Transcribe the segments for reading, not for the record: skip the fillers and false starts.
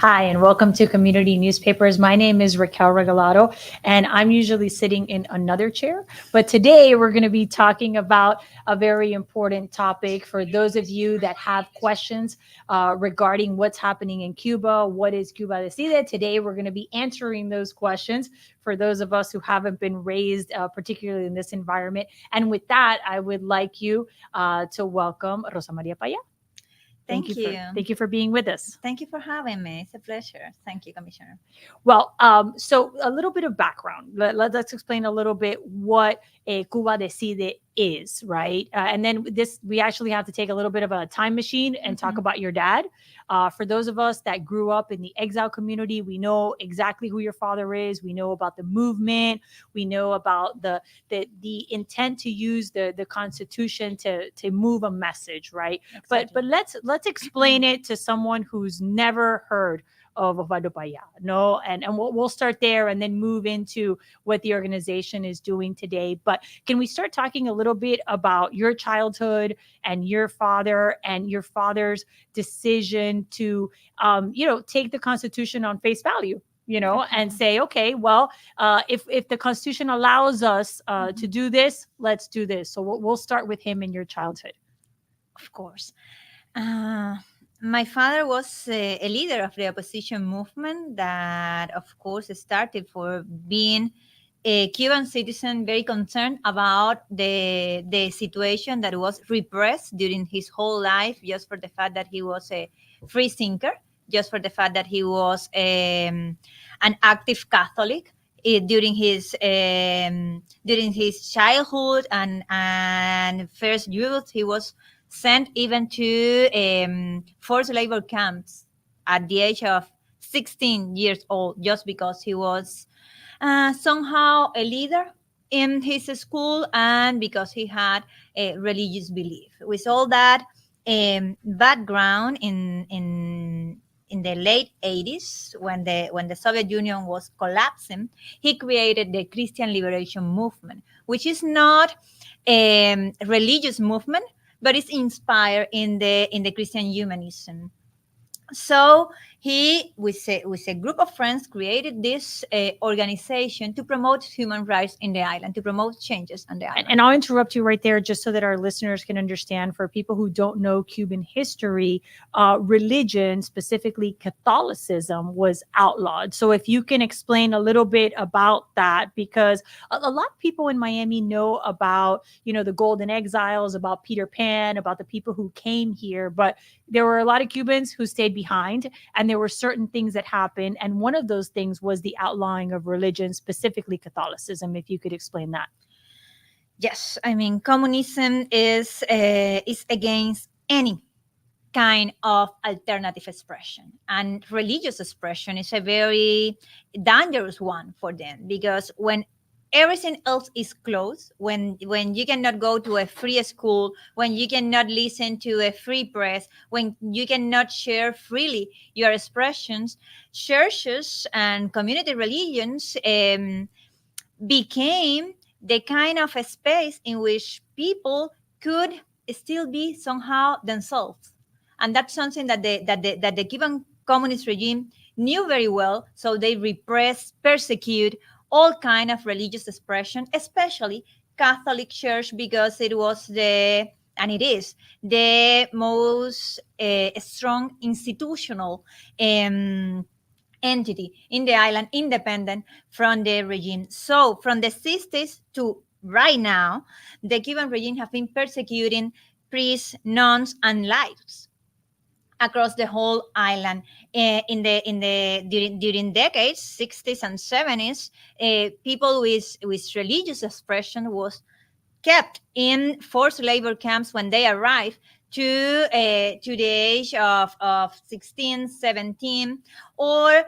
Hi, and welcome to Community Newspapers. My name is Raquel Regalado, and I'm usually sitting in another chair. But today we're going to be talking about a very important topic for those of you that have questions regarding what's happening in Cuba. What is Cuba Decide? Today we're going to be answering those questions for those of us who haven't been raised, particularly in this environment. And with that, I would like you to welcome Rosa Maria Paya. Thank you. Thank you for being with us. Thank you for having me. It's a pleasure. Thank you, Commissioner. Well, so a little bit of background. Let's explain a little bit what a Cuba Decide is, right? And then we actually have to take a little bit of a time machine and talk about your dad. For those of us that grew up in the exile community, we know exactly who your father is. We know about the movement. We know about the intent to use the Constitution to move a message, right? Exactly. But let's explain it to someone who's never heard of Osvaldo Paya. No, and we'll start there and then move into what the organization is doing today. But can we start talking a little bit about your childhood and your father's decision to, take the Constitution on face value? And say, okay, well, if the Constitution allows us to do this, let's do this. So we'll start with him in your childhood. Of course. My father was a leader of the opposition movement that, of course, started for being a Cuban citizen very concerned about the situation that was repressed during his whole life, just for the fact that he was a free thinker, just for the fact that he was an active Catholic. During his childhood and first youth, he was sent even to forced labor camps at the age of 16 years old, just because he was somehow a leader in his school and because he had a religious belief. With all that background in the late 80s, when the Soviet Union was collapsing, he created the Christian Liberation Movement, which is not a religious movement, but it's inspired in the Christian humanism. So he, with a group of friends, created this organization to promote human rights in the island, to promote changes on the island. And I'll interrupt you right there just so that our listeners can understand. For people who don't know Cuban history, religion, specifically Catholicism, was outlawed. So if you can explain a little bit about that, because a lot of people in Miami know about, the Golden Exiles, about Peter Pan, about the people who came here, but there were a lot of Cubans who stayed behind, and there were certain things that happened. And one of those things was the outlawing of religion, specifically Catholicism. If you could explain that. Yes, I mean, communism is against any kind of alternative expression, and religious expression is a very dangerous one for them, because when everything else is closed, when you cannot go to a free school, when you cannot listen to a free press, when you cannot share freely your expressions, churches and community religions became the kind of a space in which people could still be somehow themselves. And that's something that the Cuban communist regime knew very well. So they repress, persecute all kind of religious expression, especially Catholic Church, because it was and it is the most strong institutional entity in the island, independent from the regime. So from the 60s to right now, the Cuban regime have been persecuting priests, nuns, and laicos across the whole island. During decades, 60s and 70s, people with religious expression was kept in forced labor camps when they arrived to the age of 16, 17, or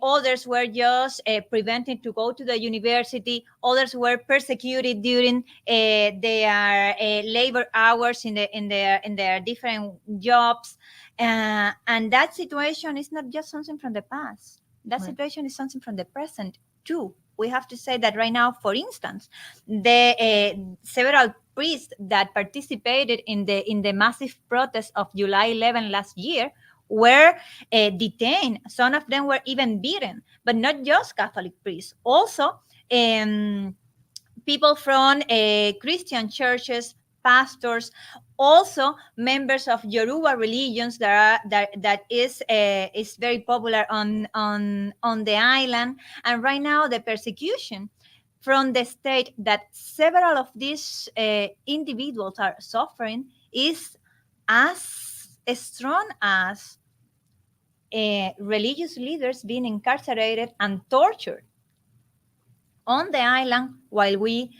others were just prevented to go to the university. Others were persecuted during their labor hours in their different jobs, and that situation is not just something from the past. That situation is something from the present too. We have to say that right now, for instance, the several priests that participated in the massive protest of July 11 last year were detained. Some of them were even beaten, but not just Catholic priests. Also, people from Christian churches, pastors, also members of Yoruba religions that is very popular on the island. And right now, the persecution from the state that several of these individuals are suffering is as strong as religious leaders being incarcerated and tortured on the island while we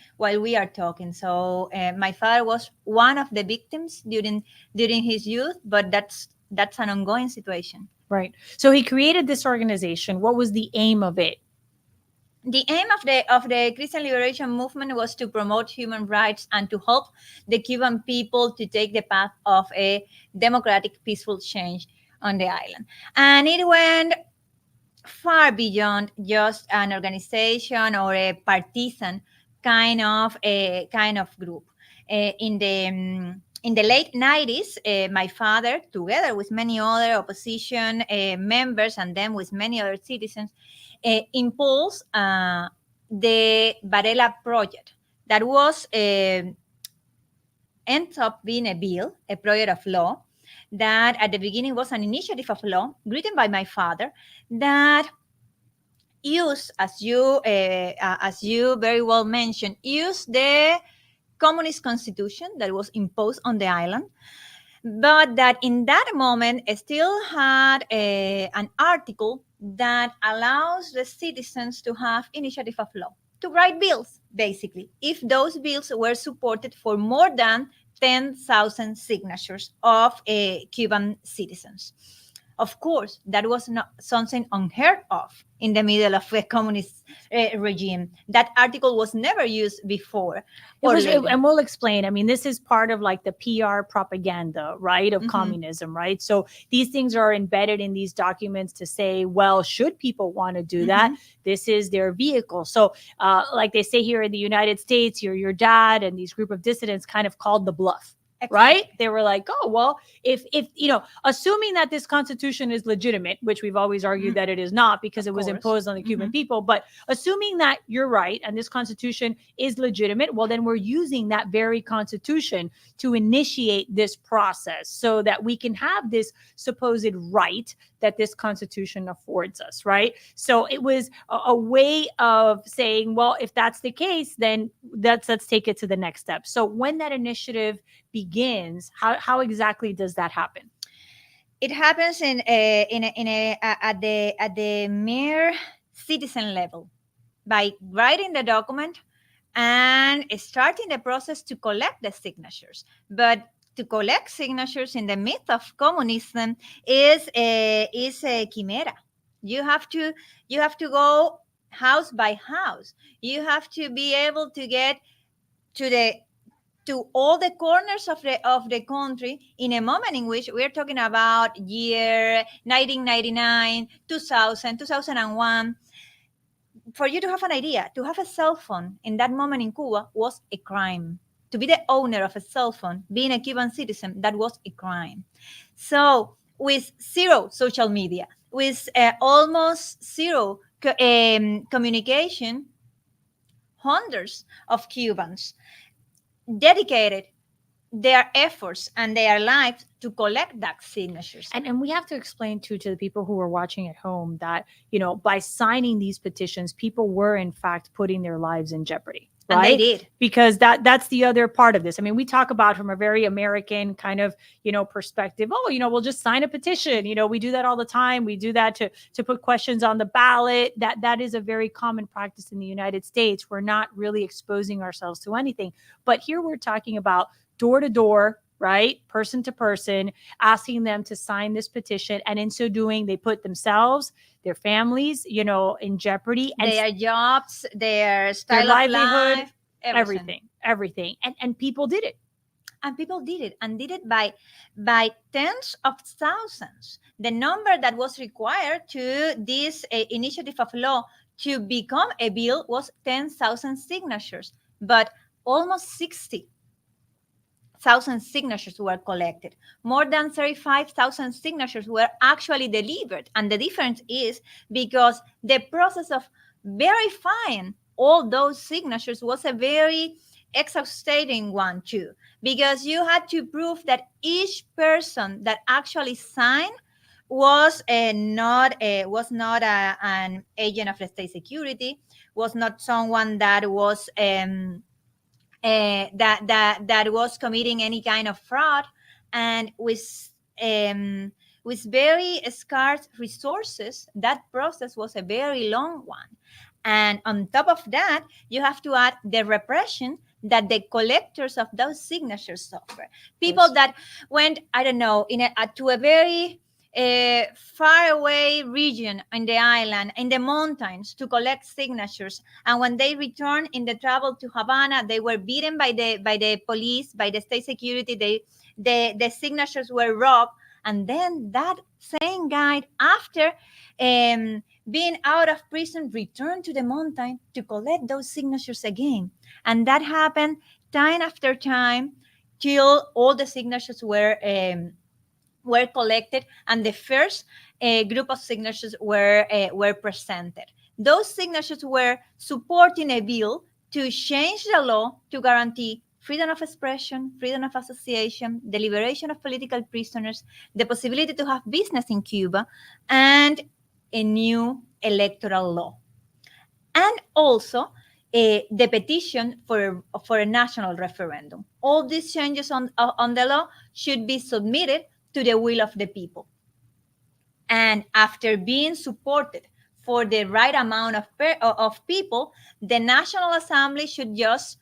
are talking. So my father was one of the victims during his youth, but that's an ongoing situation. Right. So he created this organization. What was the aim of it? The aim of the Christian liberation movement was to promote human rights and to help the Cuban people to take the path of a democratic, peaceful change on the island. And it went far beyond just an organization or a partisan kind of group. In the late 90s, my father, together with many other opposition members and then with many other citizens, impulsed the Varela project that was ends up being a bill, a project of law that at the beginning was an initiative of law written by my father that used, as you very well mentioned, used the communist constitution that was imposed on the island, but that in that moment still had an article that allows the citizens to have initiative of law, to write bills, basically, if those bills were supported for more than 10,000 signatures of Cuban citizens. Of course, that was not something unheard of in the middle of a communist regime. That article was never used before. And we'll explain. I mean, this is part of like the PR propaganda, right, of communism, right? So these things are embedded in these documents to say, well, should people want to do that, this is their vehicle. So like they say here in the United States, your dad and these group of dissidents kind of called the bluff. Exactly. Right? They were like, oh, well, if assuming that this constitution is legitimate, which we've always argued that it is not because it was imposed on the Cuban people, but assuming that you're right and this constitution is legitimate, well, then we're using that very constitution to initiate this process so that we can have this supposed right that this constitution affords us, right? So it was a way of saying, well, if that's the case, then let's take it to the next step. So when that initiative begins, how exactly does that happen? It happens at the mere citizen level by writing the document and starting the process to collect the signatures. But to collect signatures in the midst of communism is a chimera. You have to go house by house. You have to be able to get to all the corners of the country in a moment in which we're talking about year 1999, 2000, 2001. For you to have an idea, to have a cell phone in that moment in Cuba was a crime. To be the owner of a cell phone, being a Cuban citizen, that was a crime. So with zero social media, with almost zero communication, hundreds of Cubans dedicated their efforts and their lives to collect that signatures. And we have to explain to the people who are watching at home that, by signing these petitions, people were in fact putting their lives in jeopardy. Right? And they did. Because that's the other part of this. I mean, we talk about from a very American kind of, perspective. Oh, we'll just sign a petition. We do that all the time. We do that to put questions on the ballot. That is a very common practice in the United States. We're not really exposing ourselves to anything. But here we're talking about door to door, right? Person to person, asking them to sign this petition. And in so doing, they put themselves, their families, in jeopardy. And their jobs, their style their livelihood, of life, everything. And people did it. And people did it, and did it by tens of thousands. The number that was required to this initiative of law to become a bill was 10,000 signatures, but almost 60 thousand signatures were collected. More than 35,000 signatures were actually delivered. And the difference is because the process of verifying all those signatures was a very exhausting one too, because you had to prove that each person that actually signed was not an agent of the state security, was not someone that was that was committing any kind of fraud, and with very scarce resources, that process was a very long one. And on top of that, you have to add the repression that the collectors of those signatures suffer. People that went, I don't know, to a very far away region in the island, in the mountains, to collect signatures. And when they returned in the travel to Havana, they were beaten by the police, by the state security. The signatures were robbed. And then that same guy, after being out of prison, returned to the mountain to collect those signatures again. And that happened time after time till all the signatures were collected, and the first group of signatures were presented. Those signatures were supporting a bill to change the law to guarantee freedom of expression, freedom of association, the liberation of political prisoners, the possibility to have business in Cuba, and a new electoral law. And also the petition for a national referendum. All these changes on the law should be submitted to the will of the people. And after being supported for the right amount of people, the National Assembly should just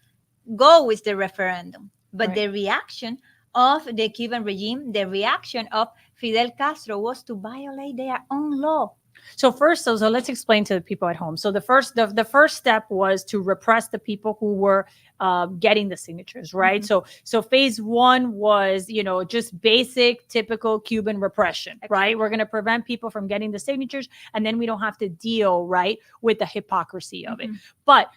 go with the referendum. But the reaction of the Cuban regime, the reaction of Fidel Castro, was to violate their own law. So first, so let's explain to the people at home. So the first step was to repress the people who were getting the signatures, right? So phase one was, just basic, typical Cuban repression, right? We're going to prevent people from getting the signatures, and then we don't have to deal, right, with the hypocrisy of it. But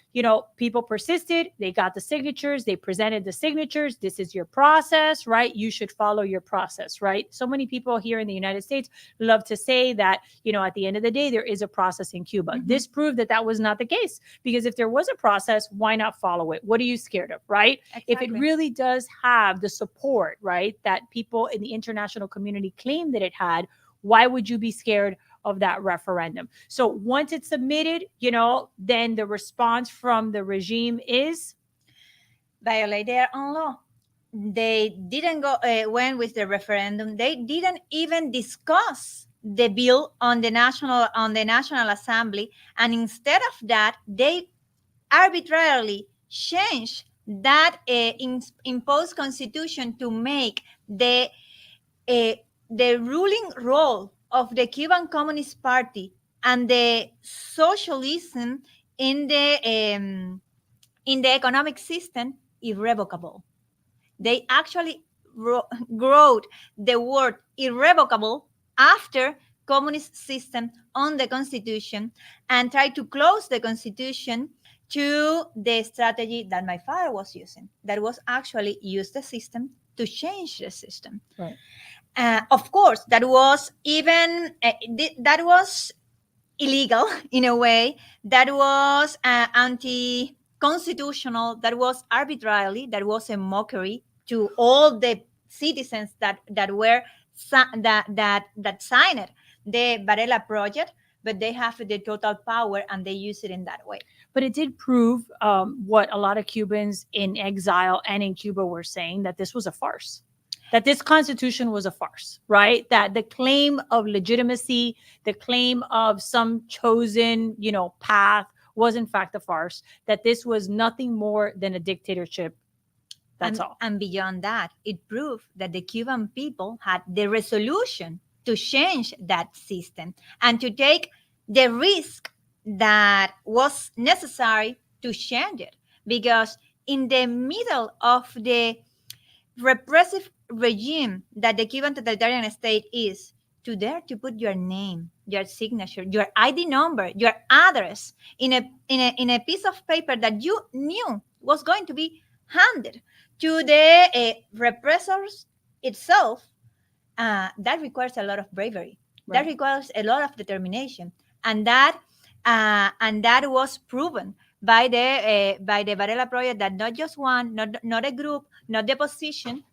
people persisted. They got the signatures. They presented the signatures. This is your process, right? You should follow your process, right? So many people here in the United States love to say that, at the end of the day, there is a process in Cuba. This proved that that was not the case, because if there was a process, why not follow it? What are you scared of, right? Exactly. If it really does have the support, right, that people in the international community claim that it had, why would you be scared of that referendum? So once it's submitted, then the response from the regime is violate their own law. They didn't went with the referendum. They didn't even discuss the bill on the National Assembly, and instead of that, they arbitrarily changed that imposed constitution to make the ruling role of the Cuban Communist Party and the socialism in the economic system irrevocable. They actually wrote the word irrevocable after communist system on the constitution, and tried to close the constitution to the strategy that my father was using, that was actually use the system to change the system. Right. Of course, that was illegal in a way. That was anti-constitutional. That was arbitrarily. That was a mockery to all the citizens that signed the Varela project. But they have the total power, and they use it in that way. But it did prove what a lot of Cubans in exile and in Cuba were saying, that this was a farce, that this constitution was a farce, right? That the claim of legitimacy, the claim of some chosen, path was in fact a farce, that this was nothing more than a dictatorship. That's all. And beyond that, it proved that the Cuban people had the resolution to change that system and to take the risk that was necessary to change it. Because in the middle of the repressive regime that the Cuban totalitarian state is, to dare to put your name, your signature, your ID number, your address in a piece of paper that you knew was going to be handed to the repressors itself, that requires a lot of bravery. That Right. requires a lot of determination, and that was proven by the Varela project, that not just one, not a group, not the position,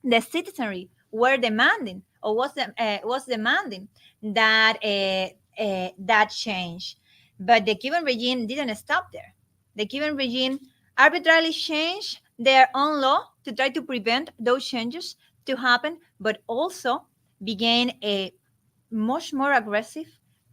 the citizenry were demanding, or was demanding that that change. But the Cuban regime didn't stop there. The Cuban regime arbitrarily changed their own law to try to prevent those changes to happen, but also began a much more aggressive,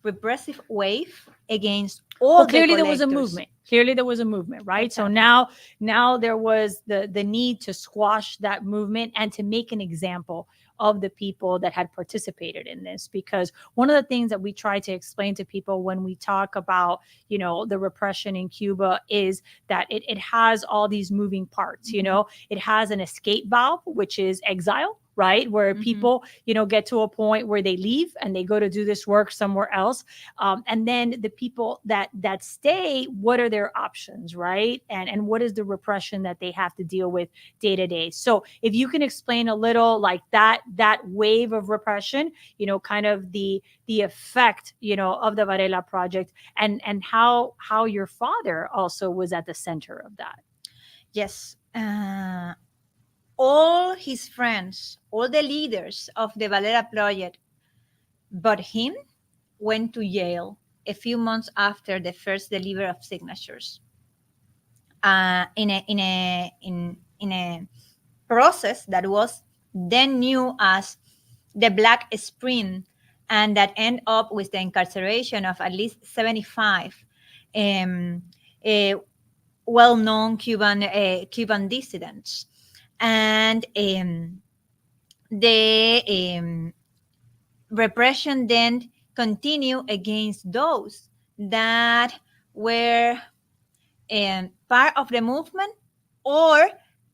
repressive wave against Well, all the clearly there was a collectors. movement. Clearly there was a movement, right? So Exactly. now there was the need to squash that movement and to make an example of the people that had participated in this. Because one of the things that we try to explain to people when we talk about, the repression in Cuba is that it has all these moving parts. It has an escape valve, which is exile, right? Where people, get to a point where they leave and they go to do this work somewhere else. And then the people that stay, what are their options, right? And what is the repression that they have to deal with day to day? So if you can explain a little like that wave of repression, kind of the effect, of the Varela project, and how your father also was at the center of that. Yes. All his friends, all the leaders of the Valera project, but him, went to jail a few months after the first delivery of signatures. In a process that was then known as the Black Spring, and that ended up with the incarceration of at least 75 um, uh, well-known Cuban dissidents, and the repression then continued against those that were part of the movement or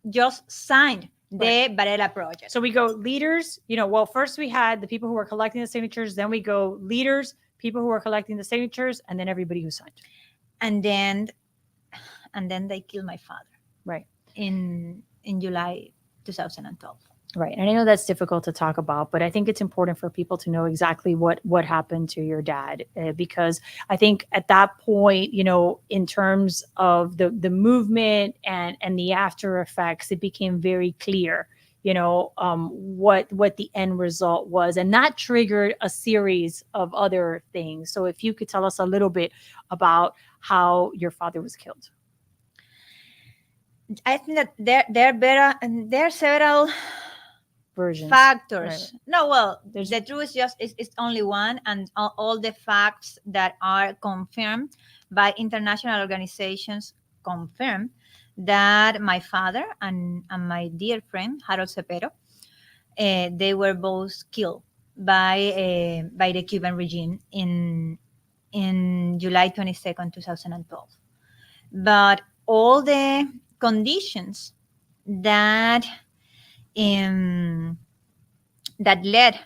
just signed the Varela project. So we go leaders, well, first we had the people who were collecting the signatures, then we go leaders, people who were collecting the signatures, and then everybody who signed. and then and then they killed my father. Right. In July 2012. Right. And I know that's difficult to talk about, but I think it's important for people to know exactly what happened to your dad, because I think at that point, in terms of the movement and the after effects, it became very clear, what the end result was, and that triggered a series of other things. So if you could tell us a little bit about how your father was killed. I think that there are several Versions. factors. Right. No, well, There's the truth is just is only one, and all the facts that are confirmed by international organizations confirm that my father and my dear friend Harold Cepero, they were both killed by the Cuban regime in July 22nd, 2012. But all the conditions that um, that led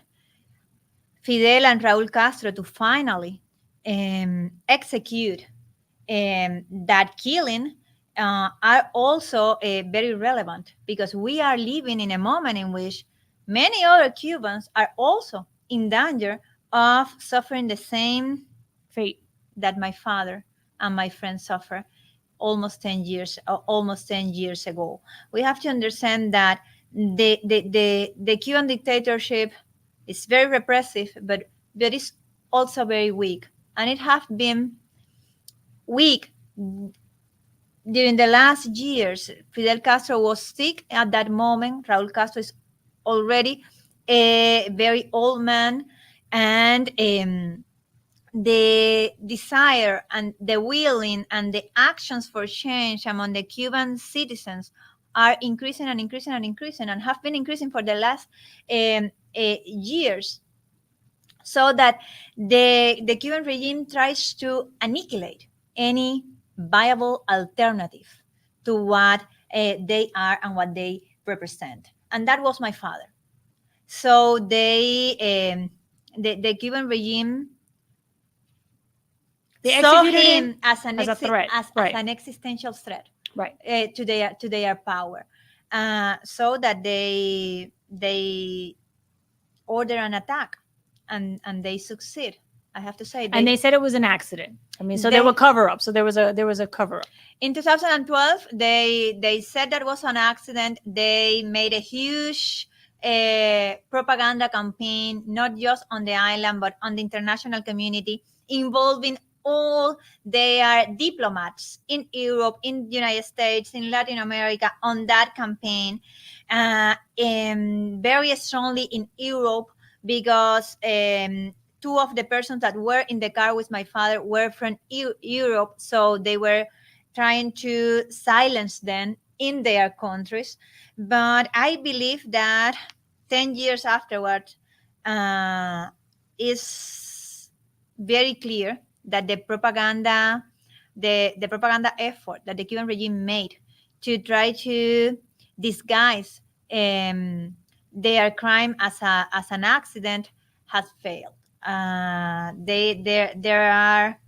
Fidel and Raúl Castro to finally execute that killing are also very relevant, because we are living in a moment in which many other Cubans are also in danger of suffering the same fate that my father and my friends suffer almost 10 years ago. We have to understand that the Cuban dictatorship is very repressive, but it's also very weak, and it has been weak during the last years. Fidel Castro was sick at that moment. Raúl Castro is already a very old man, and the desire and the willing and the actions for change among the Cuban citizens are increasing and increasing and increasing, and have been increasing for the last years, so that the Cuban regime tries to annihilate any viable alternative to what they are and what they represent. And that was my father. So the Cuban regime They saw executed him as a threat. as Right. an existential threat Right. to their power. so that they order an attack, and they succeed. I have to say, And they said it was an accident. I mean, so there they were cover up. So there was a cover up. in 2012 they said that was an accident. They made a huge propaganda campaign, not just on the island but on the international community, involving all their diplomats in Europe, in the United States, in Latin America on that campaign, and very strongly in Europe, because two of the persons that were in the car with my father were from Europe, so they were trying to silence them in their countries. But I believe that 10 years afterward, is very clear that the propaganda effort that the Cuban regime made to try to disguise their crime as an accident has failed. There are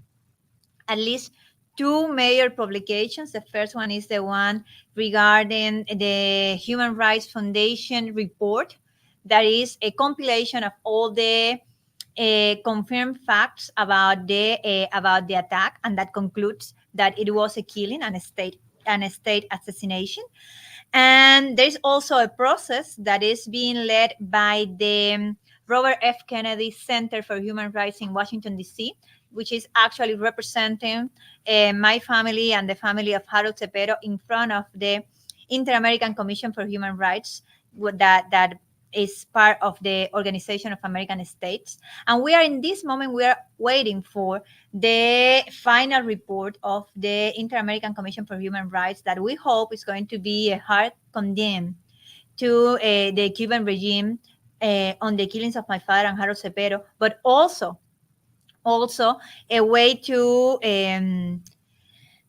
at least two major publications. The first one is the one regarding the Human Rights Foundation report, that is a compilation of all the confirmed facts about the attack, and that concludes that it was a killing and a state assassination. And there's also a process that is being led by the Robert F. Kennedy Center for Human Rights in Washington, D.C., which is actually representing my family and the family of Harold Cepero in front of the Inter-American Commission for Human Rights, that is part of the Organization of American States. And we are in this moment, we are waiting for the final report of the Inter-American Commission for Human Rights, that we hope is going to be a hard condemn to the Cuban regime on the killings of my father and Harold Cepero, but also a way to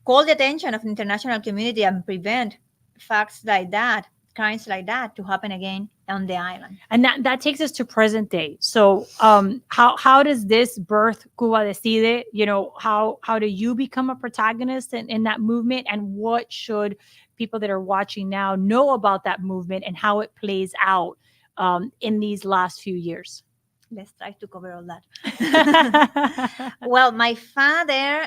call the attention of the international community and prevent facts like that, crimes like that, to happen again on the island. And that takes us to present day. So how does this birth Cuba Decide? You know, how do you become a protagonist in that movement, and what should people that are watching now know about that movement and how it plays out in these last few years? Let's try to cover all that. Well, my father,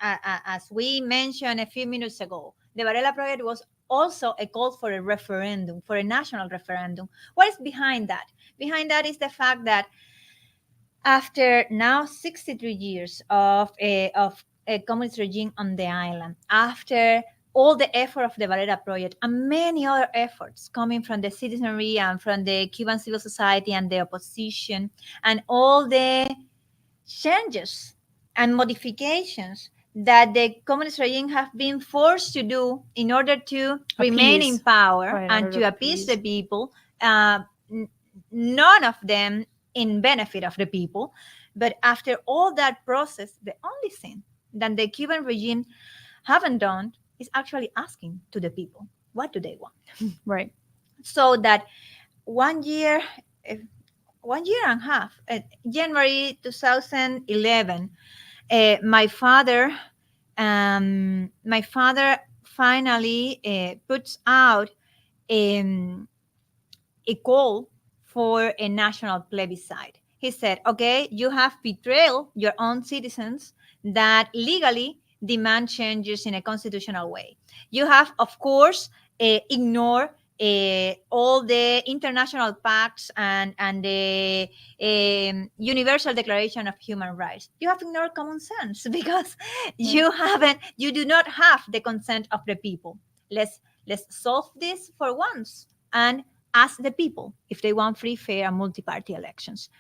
as we mentioned a few minutes ago, the Varela Project was also a call for a referendum, for a national referendum. What is behind that? Behind that is the fact that after now 63 years of a communist regime on the island, after all the effort of the Varela Project and many other efforts coming from the citizenry and from the Cuban civil society and the opposition, and all the changes and modifications that the communist regime have been forced to do in order to remain in power, right, and to appease the people, none of them in benefit of the people. But after all that process, the only thing that the Cuban regime haven't done is actually asking to the people, what do they want? Right. So that 1 year, 1 year and a half, January 2011, my father finally puts out a call for a national plebiscite. He said, okay, you have betrayed your own citizens that legally demand changes in a constitutional way. You have, of course, ignored all the international pacts and the Universal Declaration of Human Rights. You have ignored common sense because you do not have the consent of the people. Let's solve this for once and ask the people if they want free, fair, and multi-party elections,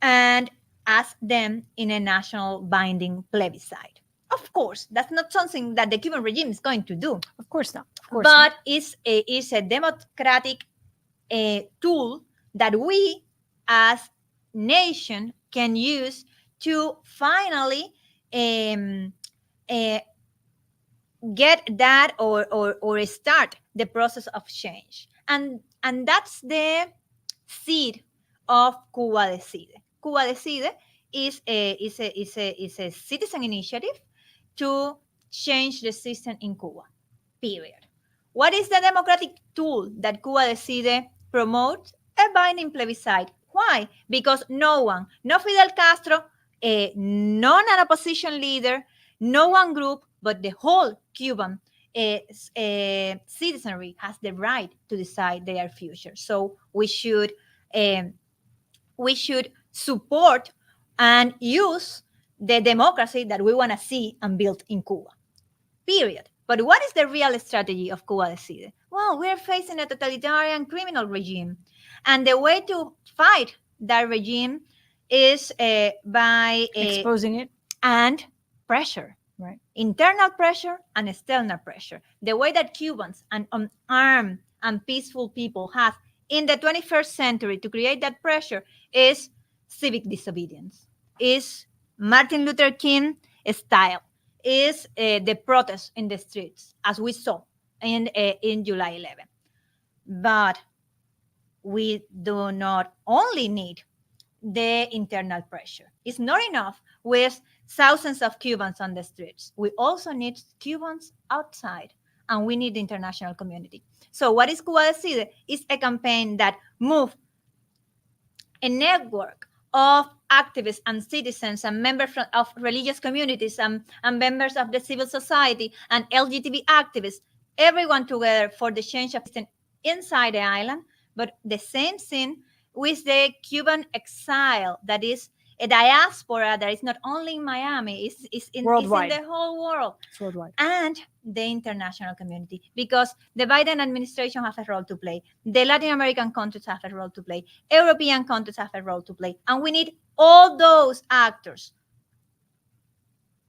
and ask them in a national binding plebiscite. Of course, that's not something that the Cuban regime is going to do. Of course not. Of course but not. It's a democratic tool that we as nation can use to finally get that or start the process of change. And that's the seed of Cuba Decide. Cuba Decide is a citizen initiative to change the system in Cuba, period. What is the democratic tool that Cuba Decide promotes? A binding plebiscite. Why? Because no one, no Fidel Castro, no an opposition leader, no one group, but the whole Cuban citizenry has the right to decide their future. So um, we should support and use the democracy that we want to see and build in Cuba. Period. But what is the real strategy of Cuba Decide? Well, we're facing a totalitarian criminal regime. And the way to fight that regime is by Exposing it. and pressure, Right. internal pressure and external pressure. The way that Cubans and unarmed and peaceful people have in the 21st century to create that pressure is civic disobedience, is Martin Luther King style, is the protest in the streets, as we saw in July 11. But we do not only need the internal pressure. It's not enough with thousands of Cubans on the streets. We also need Cubans outside, and we need the international community. So what is Cuba Decide? It's a campaign that moves a network of activists and citizens and members of religious communities and members of the civil society and LGBT activists, everyone together for the change of system inside the island, but the same thing with the Cuban exile that is a diaspora that is not only in Miami, it's in the whole world. It's worldwide. And the international community, because the Biden administration has a role to play. The Latin American countries have a role to play. European countries have a role to play. And we need all those actors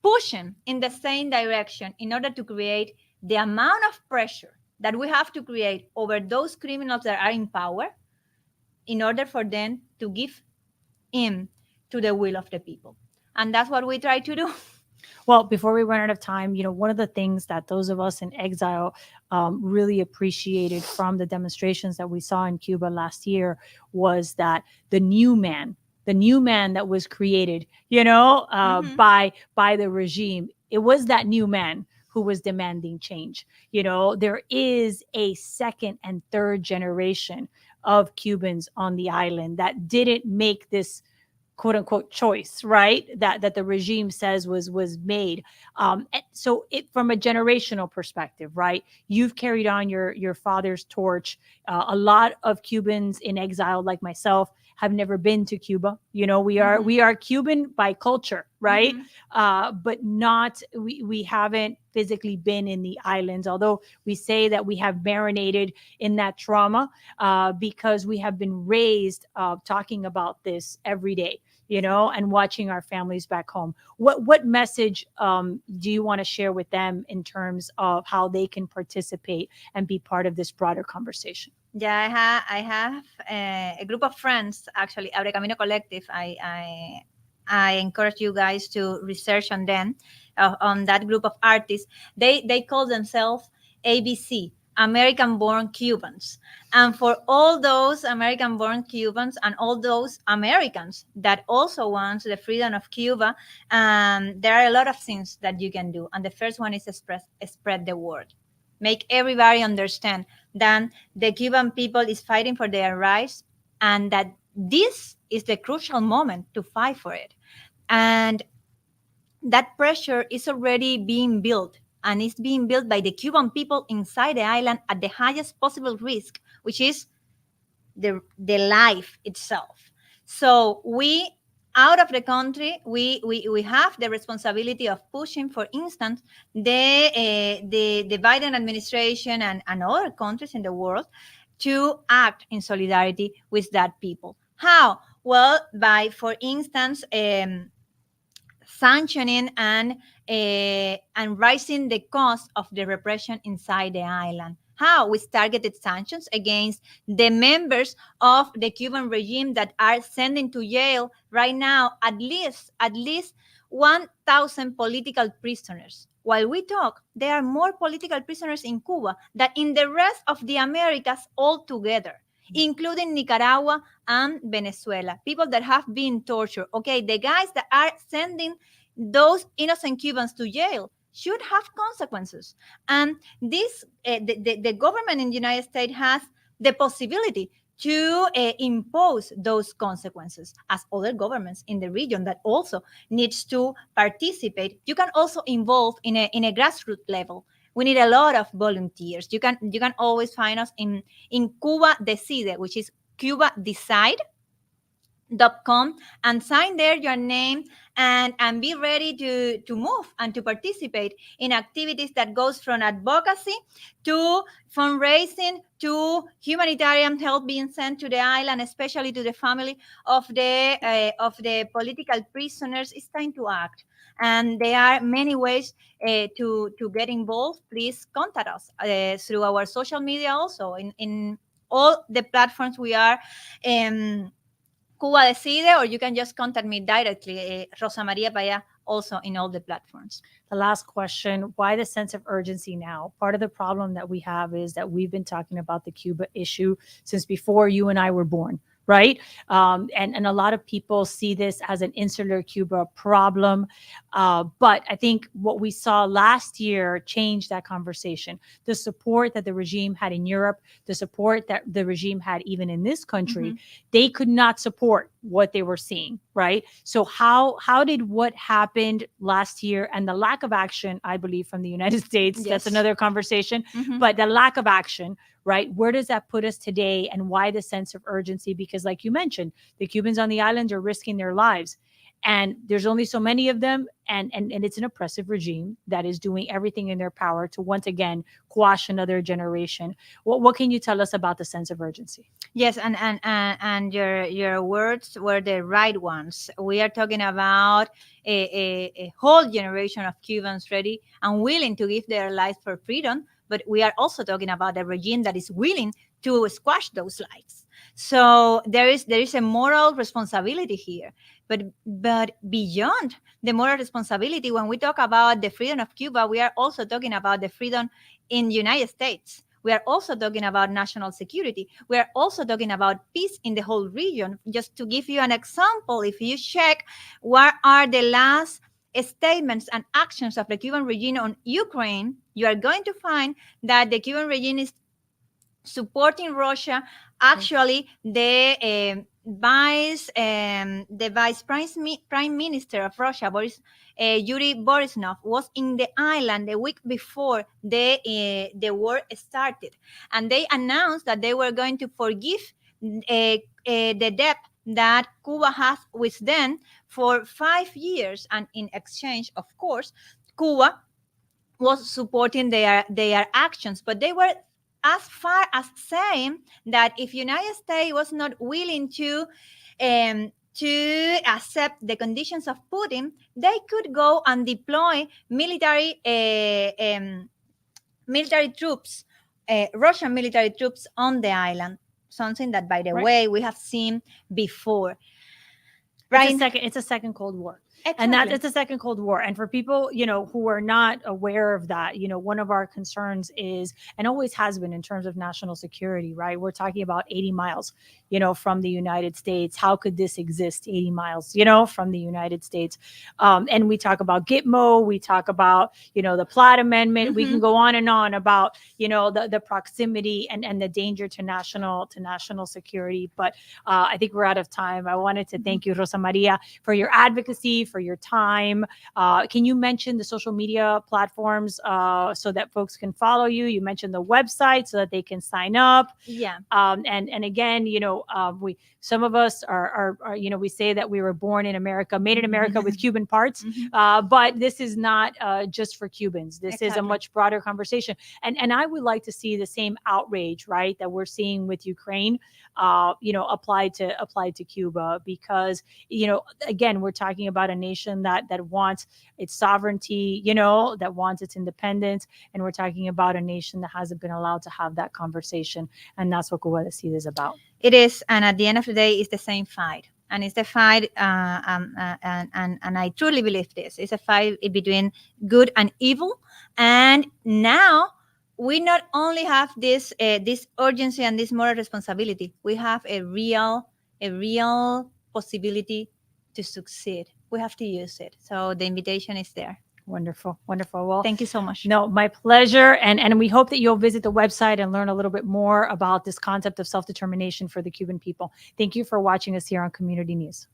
pushing in the same direction in order to create the amount of pressure that we have to create over those criminals that are in power in order for them to give in to the will of the people. And that's what we try to do. Well, before we run out of time, one of the things that those of us in exile really appreciated from the demonstrations that we saw in Cuba last year was that the new man that was created, by the regime, it was that new man who was demanding change. There is a second and third generation of Cubans on the island that didn't make this quote unquote choice, right? That the regime says was made. So from a generational perspective, right? You've carried on your father's torch. A lot of Cubans in exile, like myself, have never been to Cuba. We are Cuban by culture, right? But not we haven't physically been in the islands, although we say that we have marinated in that trauma because we have been raised talking about this every day, and watching our families back home. What message do you want to share with them in terms of how they can participate and be part of this broader conversation? Yeah, I have a group of friends, actually, Abre Camino Collective. I encourage you guys to research on them, on that group of artists. They call themselves ABC, American-born Cubans. And for all those American-born Cubans and all those Americans that also want the freedom of Cuba, there are a lot of things that you can do. And the first one is spread the word. Make everybody understand that the Cuban people is fighting for their rights and that this is the crucial moment to fight for it. And that pressure is already being built, and it's being built by the Cuban people inside the island at the highest possible risk, which is the life itself. So we, out of the country, we have the responsibility of pushing, for instance, the Biden administration and other countries in the world to act in solidarity with that people. How? Well, by, for instance, sanctioning and raising the cost of the repression inside the island. How? With targeted sanctions against the members of the Cuban regime that are sending to jail right now at least 1,000 political prisoners. While we talk, there are more political prisoners in Cuba than in the rest of the Americas altogether, including Nicaragua and Venezuela, people that have been tortured. Okay, the guys that are sending those innocent Cubans to jail should have consequences. And the government in the United States has the possibility to impose those consequences, as other governments in the region that also needs to participate. You can also involve in a grassroots level. We need a lot of volunteers. You can always find us in Cuba Decide, which is Cuba Decide .com, and sign there your name, and be ready to move and to participate in activities that goes from advocacy to fundraising to humanitarian help being sent to the island, especially to the family of the political prisoners. It's time to act, and there are many ways to get involved. Please contact us through our social media, also in all the platforms we are. Cuba Decide, or you can just contact me directly, Rosa Maria Paya, also in all the platforms. The last question, why the sense of urgency now? Part of the problem that we have is that we've been talking about the Cuba issue since before you and I were born, right? And a lot of people see this as an insular Cuba problem. But I think what we saw last year changed that conversation. The support that the regime had in Europe, the support that the regime had even in this country, they could not support what they were seeing, right? So how did what happened last year and the lack of action, I believe, from the United States, Yes. that's another conversation, Mhm. but the lack of action, right? Where does that put us today, and why the sense of urgency? Because like you mentioned, the Cubans on the island are risking their lives, and there's only so many of them, and it's an oppressive regime that is doing everything in their power to once again quash another generation. What can you tell us about the sense of urgency? Yes, and your words were the right ones. We are talking about a whole generation of Cubans ready and willing to give their lives for freedom, but we are also talking about a regime that is willing to squash those lives. So there is a moral responsibility here, but beyond the moral responsibility, when we talk about the freedom of Cuba, we are also talking about the freedom in the United States. We are also talking about national security. We are also talking about peace in the whole region. Just to give you an example, if you check what are the last statements and actions of the Cuban regime on Ukraine, you are going to find that the Cuban regime is supporting Russia. Actually, the vice prime minister of Russia, Yuri Borisov, was in the island the week before the war started, and they announced that they were going to forgive the debt that Cuba has with them for 5 years, and in exchange, of course, Cuba was supporting their actions, but they were as far as saying that if United States was not willing to accept the conditions of Putin, they could go and deploy military troops, Russian military troops on the island. Something that, by the Right. way, we have seen before. Right. It's a second Cold War. Exactly. And that it's a second Cold War. And for people, who are not aware of that, one of our concerns is, and always has been, in terms of national security, right? We're talking about 80 miles, from the United States. How could this exist 80 miles, from the United States? And we talk about Gitmo, we talk about, the Platt Amendment. We can go on and on about, the proximity and the danger to national security. But I think we're out of time. I wanted to thank you, Rosa Maria, for your advocacy, for your time. Can you mention the social media platforms so that folks can follow you? You mentioned the website so that they can sign up. Yeah. And again, some of us are we say that we were born in America, made in America with Cuban parts, but this is not just for Cubans. This is a much broader conversation. And I would like to see the same outrage, right, that we're seeing with Ukraine, applied to Cuba, because again, we're talking about a nation that wants its sovereignty, that wants its independence, and we're talking about a nation that hasn't been allowed to have that conversation, and that's what Cuba Decide is about. It is, and at the end of the day, it's the same fight, and it's the fight, and I truly believe this. It's a fight between good and evil, and now we not only have this urgency and this moral responsibility, we have a real possibility to succeed. We have to use it. So the invitation is there. Wonderful. Wonderful. Well, Thank you so much. no, my pleasure. And we hope that you'll visit the website and learn a little bit more about this concept of self-determination for the Cuban people. Thank you for watching us here on Community News.